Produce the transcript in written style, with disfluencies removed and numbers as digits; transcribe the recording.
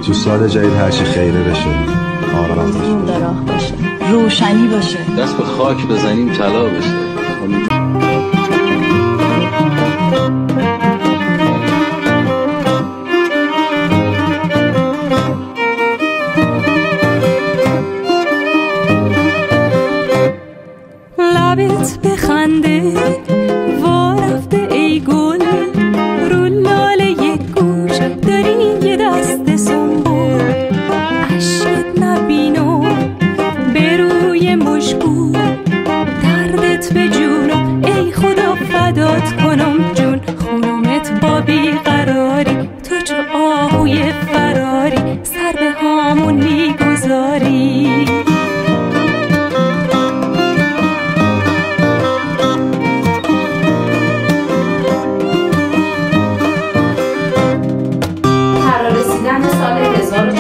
تو سال جدید هرچی خیره بشه، آرام باشه، راه باشه، روشنی باشه، دست به خاک بزنیم طلا بشه. لبت بخنده وارفته ای گل، رو لاله یک گوش داری یه دست سنبول، عشقت نبینو به روی مشکو، دردت به جونم ای خدا فدات کنم جون، خونمت با بیقراری تو چو آهوی فراری، سر به هامون میگذاری. فرارسیدن سال 1400